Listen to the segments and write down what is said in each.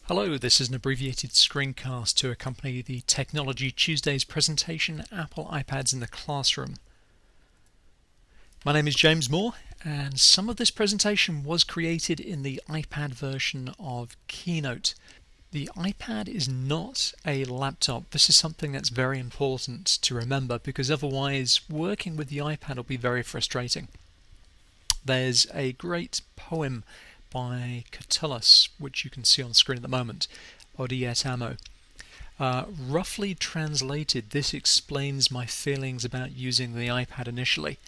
Hello, this is an abbreviated screencast to accompany the Technology Tuesdays presentation, Apple iPads in the Classroom. My name is James Moore, and some of this presentation was created in the iPad version of Keynote. The iPad is not a laptop. This is something that's very important to remember because otherwise working with the iPad will be very frustrating. There's a great poem by Stylus, which you can see on screen at the moment, Odiet Amo. Roughly translated, this explains my feelings about using the iPad initially.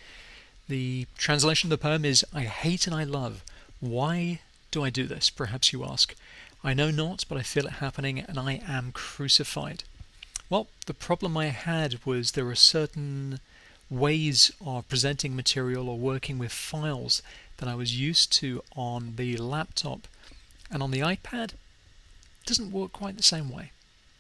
The translation of the poem is, "I hate and I love. Why do I do this? Perhaps you ask. I know not, but I feel it happening, and I am crucified." Well, the problem I had was there are certain ways of presenting material or working with files that I was used to on the laptop, and on the iPad it doesn't work quite the same way.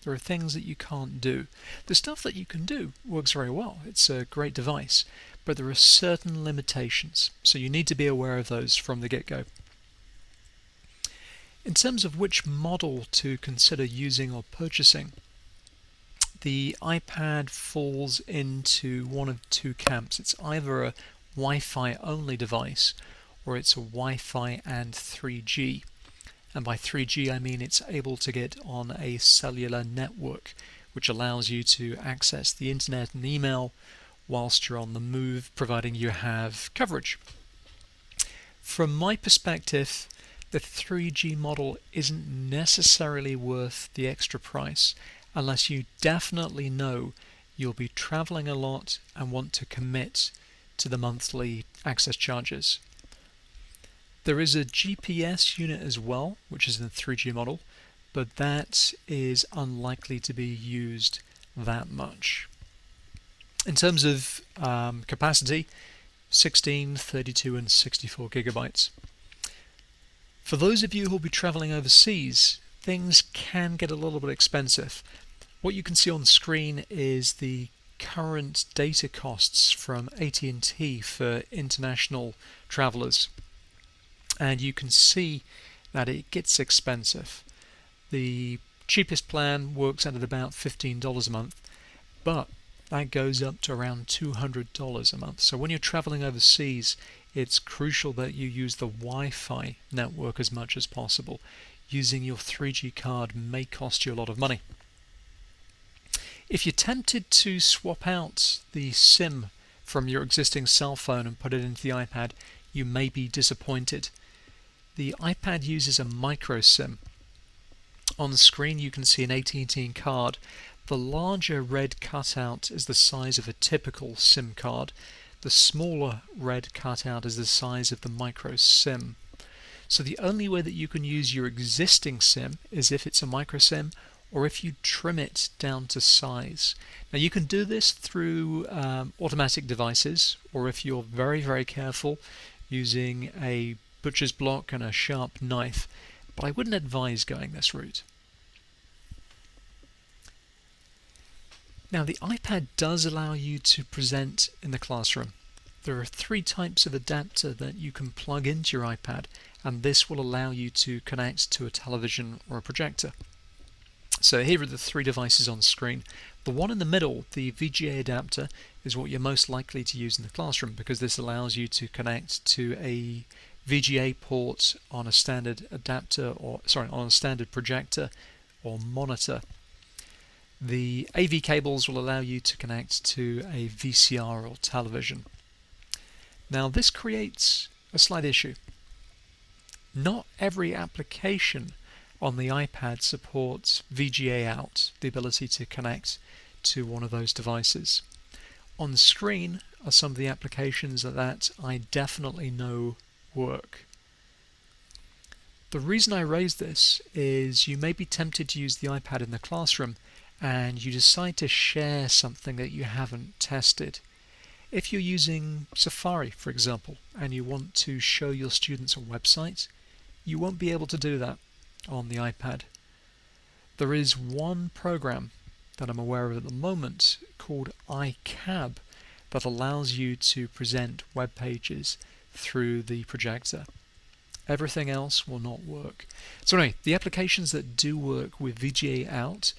There are things that you can't do. The stuff that you can do works very well. It's a great device, but there are certain limitations, so you need to be aware of those from the get-go. In terms of which model to consider using or purchasing, the iPad falls into one of two camps. It's either a Wi-Fi only device or it's a Wi-Fi and 3G. And by 3G I mean it's able to get on a cellular network, which allows you to access the internet and email whilst you're on the move, providing you have coverage. From my perspective, the 3G model isn't necessarily worth the extra price unless you definitely know you'll be traveling a lot and want to commit to the monthly access charges. There is a GPS unit as well, which is in the 3G model, but that is unlikely to be used that much. In terms of capacity, 16, 32 and 64 gigabytes. For those of you who will be traveling overseas, things can get a little bit expensive. What you can see on the screen is the current data costs from AT&T for international travelers. And you can see that it gets expensive. The cheapest plan works out at about $15 a month, but that goes up to around $200 a month. So when you're traveling overseas, it's crucial that you use the Wi-Fi network as much as possible. Using your 3G card may cost you a lot of money. If you're tempted to swap out the SIM from your existing cell phone and put it into the iPad, you may be disappointed. The iPad uses a micro SIM. On the screen you can see an AT&T card. The larger red cutout is the size of a typical SIM card. The smaller red cutout is the size of the micro SIM. So the only way that you can use your existing SIM is if it's a micro SIM or if you trim it down to size. Now you can do this through automatic devices, or if you're very, very careful, using a butcher's block and a sharp knife, but I wouldn't advise going this route. Now the iPad does allow you to present in the classroom. There are three types of adapter that you can plug into your iPad, and this will allow you to connect to a television or a projector. So here are the three devices on screen. The one in the middle, the VGA adapter, is what you're most likely to use in the classroom because this allows you to connect to a VGA port on a standard adapter, on a standard projector or monitor. The AV cables will allow you to connect to a VCR or television. Now this creates a slight issue. Not every application on the iPad supports VGA Out, the ability to connect to one of those devices. On the screen are some of the applications that I definitely know work. The reason I raise this is you may be tempted to use the iPad in the classroom and you decide to share something that you haven't tested. If you're using Safari, for example, and you want to show your students a website, you won't be able to do that on the iPad. There is one program that I'm aware of at the moment called iCab that allows you to present web pages through the projector. Everything else will not work. So anyway, the applications that do work with VGA Out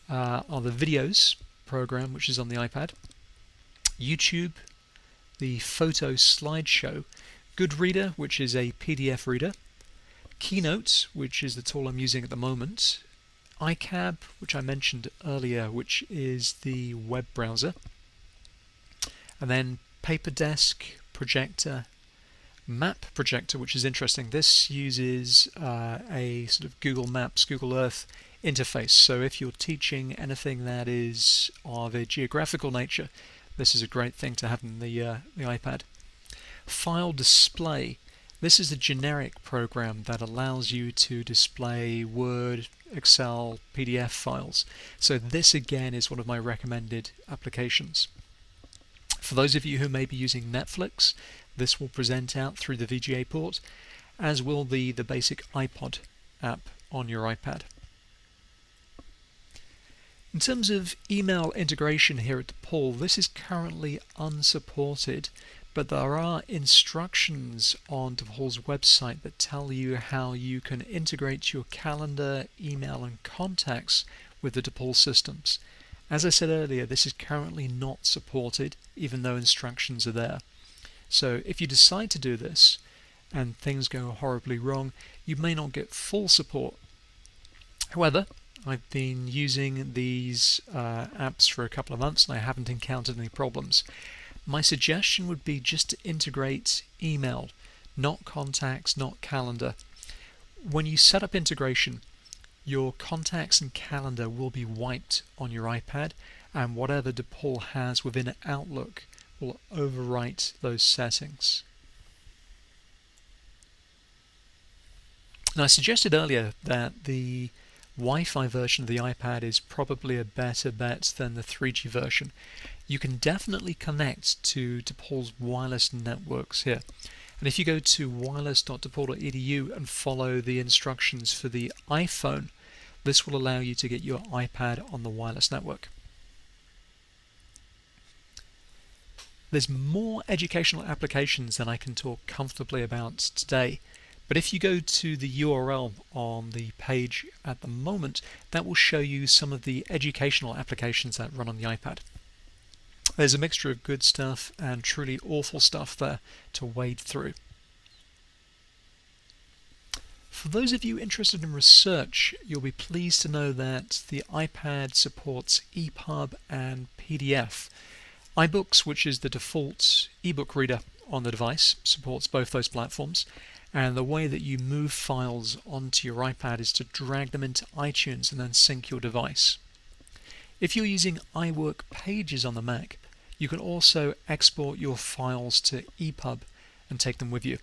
are the videos program, which is on the iPad, YouTube, the photo slideshow, Goodreader, which is a PDF reader, Keynote, which is the tool I'm using at the moment, iCab, which I mentioned earlier, which is the web browser, and then Paperdesk, Projector, Map Projector, which is interesting. This uses a sort of Google Maps, Google Earth interface. So if you're teaching anything that is of a geographical nature, this is a great thing to have in the iPad. File Display. This is a generic program that allows you to display Word, Excel, PDF files. So this again is one of my recommended applications. For those of you who may be using Netflix, this will present out through the VGA port, as will the basic iPod app on your iPad. In terms of email integration here at DePaul, this is currently unsupported, but there are instructions on DePaul's website that tell you how you can integrate your calendar, email, and contacts with the DePaul systems. As I said earlier, this is currently not supported, even though instructions are there. So if you decide to do this and things go horribly wrong, you may not get full support. However, I've been using these apps for a couple of months and I haven't encountered any problems. My suggestion would be just to integrate email, not contacts, not calendar. When you set up integration, your contacts and calendar will be wiped on your iPad, and whatever DePaul has within Outlook will overwrite those settings. Now, I suggested earlier that the Wi-Fi version of the iPad is probably a better bet than the 3G version. You can definitely connect to DePaul's wireless networks here. And if you go to wireless.depaul.edu and follow the instructions for the iPhone, this will allow you to get your iPad on the wireless network. There's more educational applications than I can talk comfortably about today, but if you go to the URL on the page at the moment, that will show you some of the educational applications that run on the iPad. There's a mixture of good stuff and truly awful stuff there to wade through. For those of you interested in research, you'll be pleased to know that the iPad supports EPUB and PDF. iBooks, which is the default ebook reader on the device, supports both those platforms, and the way that you move files onto your iPad is to drag them into iTunes and then sync your device. If you're using iWork Pages on the Mac, you can also export your files to EPUB and take them with you.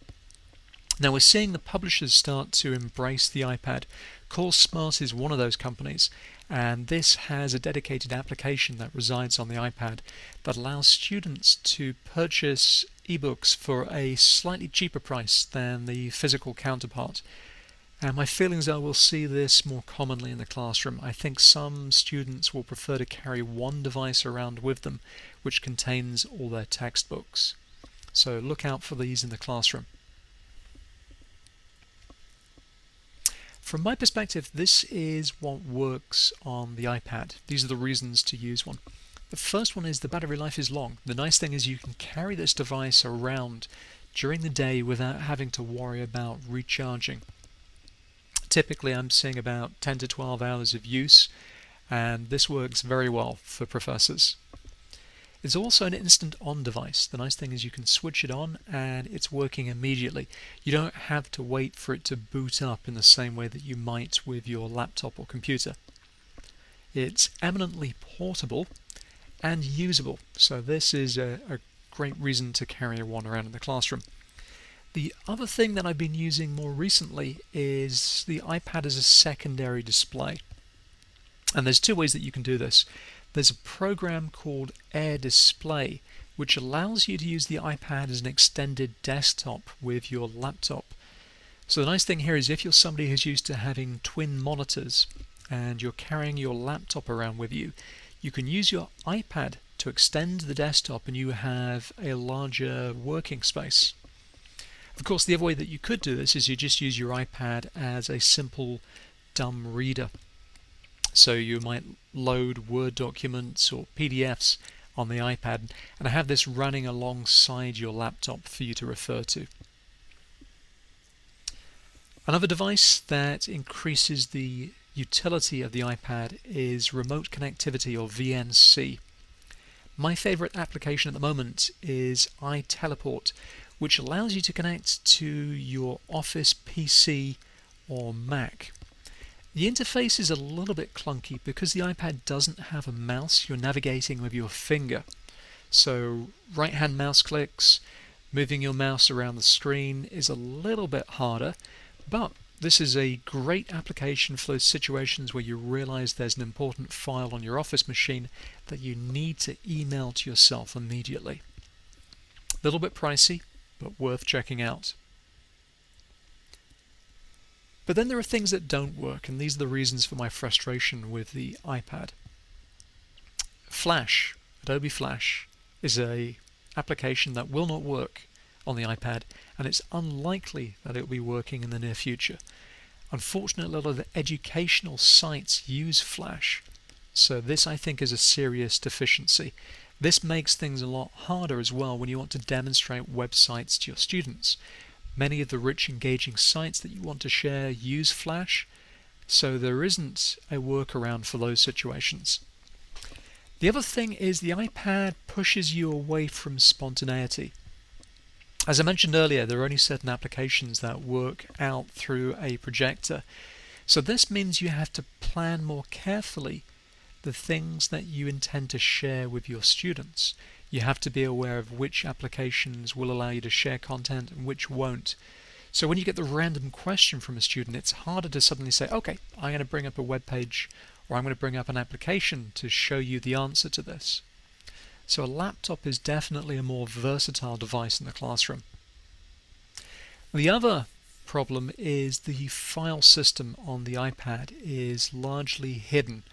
Now we're seeing the publishers start to embrace the iPad. CourseSmart is one of those companies, and this has a dedicated application that resides on the iPad that allows students to purchase ebooks for a slightly cheaper price than the physical counterpart. And my feelings are we'll see this more commonly in the classroom. I think some students will prefer to carry one device around with them which contains all their textbooks. So look out for these in the classroom. From my perspective, this is what works on the iPad. These are the reasons to use one. The first one is the battery life is long. The nice thing is you can carry this device around during the day without having to worry about recharging. Typically I'm seeing about 10 to 12 hours of use, and this works very well for professors. It's also an instant on device. The nice thing is you can switch it on and it's working immediately. You don't have to wait for it to boot up in the same way that you might with your laptop or computer. It's eminently portable and usable, so this is a great reason to carry one around in the classroom. The other thing that I've been using more recently is the iPad as a secondary display. And there's two ways that you can do this. There's a program called Air Display, which allows you to use the iPad as an extended desktop with your laptop. So the nice thing here is if you're somebody who's used to having twin monitors and you're carrying your laptop around with you, you can use your iPad to extend the desktop and you have a larger working space. Of course, the other way that you could do this is you just use your iPad as a simple dumb reader. So you might load Word documents or PDFs on the iPad and have this running alongside your laptop for you to refer to. Another device that increases the utility of the iPad is remote connectivity, or VNC. My favorite application at the moment is iTeleport, which allows you to connect to your Office PC or Mac. The interface is a little bit clunky because the iPad doesn't have a mouse. You're navigating with your finger. So right-hand mouse clicks, moving your mouse around the screen is a little bit harder, but this is a great application for those situations where you realize there's an important file on your Office machine that you need to email to yourself immediately. A little bit pricey, but worth checking out. But then there are things that don't work, and these are the reasons for my frustration with the iPad. Flash, Adobe Flash, is an application that will not work on the iPad, and it's unlikely that it will be working in the near future. Unfortunately, a lot of the educational sites use Flash, so this I think is a serious deficiency. This makes things a lot harder as well when you want to demonstrate websites to your students. Many of the rich, engaging sites that you want to share use Flash, so there isn't a workaround for those situations. The other thing is the iPad pushes you away from spontaneity. As I mentioned earlier, there are only certain applications that work out through a projector. So this means you have to plan more carefully the things that you intend to share with your students. You have to be aware of which applications will allow you to share content and which won't. So when you get the random question from a student, it's harder to suddenly say, okay, I'm going to bring up a web page, or I'm going to bring up an application to show you the answer to this. So a laptop is definitely a more versatile device in the classroom. The other problem is the file system on the iPad is largely hidden.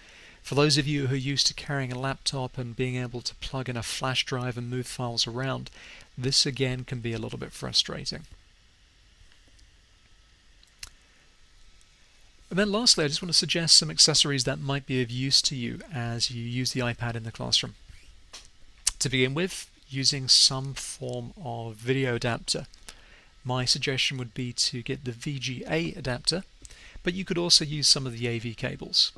For those of you who are used to carrying a laptop and being able to plug in a flash drive and move files around, this again can be a little bit frustrating. And then lastly, I just want to suggest some accessories that might be of use to you as you use the iPad in the classroom. To begin with, using some form of video adapter. My suggestion would be to get the VGA adapter, but you could also use some of the AV cables.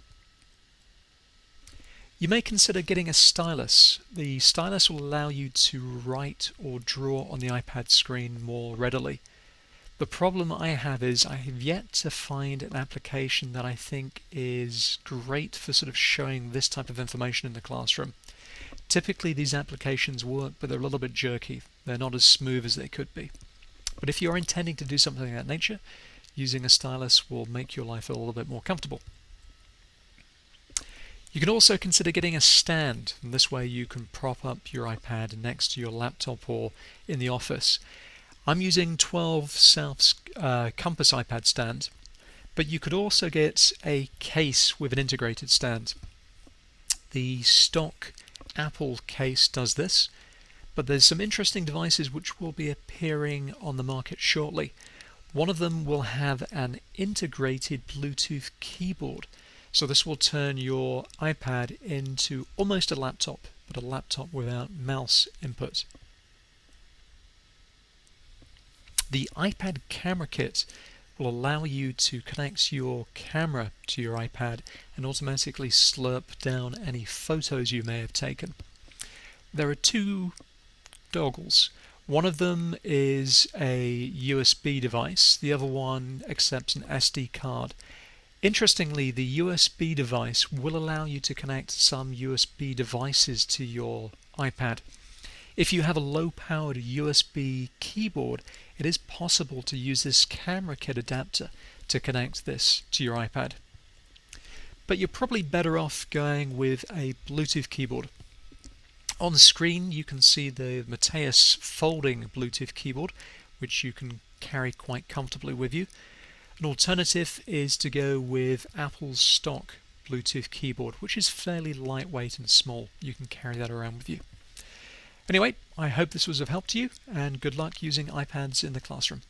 You may consider getting a stylus. The stylus will allow you to write or draw on the iPad screen more readily. The problem I have is I have yet to find an application that I think is great for sort of showing this type of information in the classroom. Typically these applications work, but they're a little bit jerky. They're not as smooth as they could be. But if you're intending to do something of that nature, using a stylus will make your life a little bit more comfortable. You can also consider getting a stand, and this way you can prop up your iPad next to your laptop or in the office. I'm using 12 South's Compass iPad stand, but you could also get a case with an integrated stand. The stock Apple case does this, but there's some interesting devices which will be appearing on the market shortly. One of them will have an integrated Bluetooth keyboard, so this will turn your iPad into almost a laptop, but a laptop without mouse input. The iPad camera kit will allow you to connect your camera to your iPad and automatically slurp down any photos you may have taken. There are two dongles. One of them is a USB device, the other one accepts an SD card. Interestingly, the USB device will allow you to connect some USB devices to your iPad. If you have a low-powered USB keyboard, it is possible to use this camera kit adapter to connect this to your iPad. But you're probably better off going with a Bluetooth keyboard. On the screen you can see the Mateus folding Bluetooth keyboard, which you can carry quite comfortably with you. An alternative is to go with Apple's stock Bluetooth keyboard, which is fairly lightweight and small. You can carry that around with you. Anyway, I hope this was of help to you, and good luck using iPads in the classroom.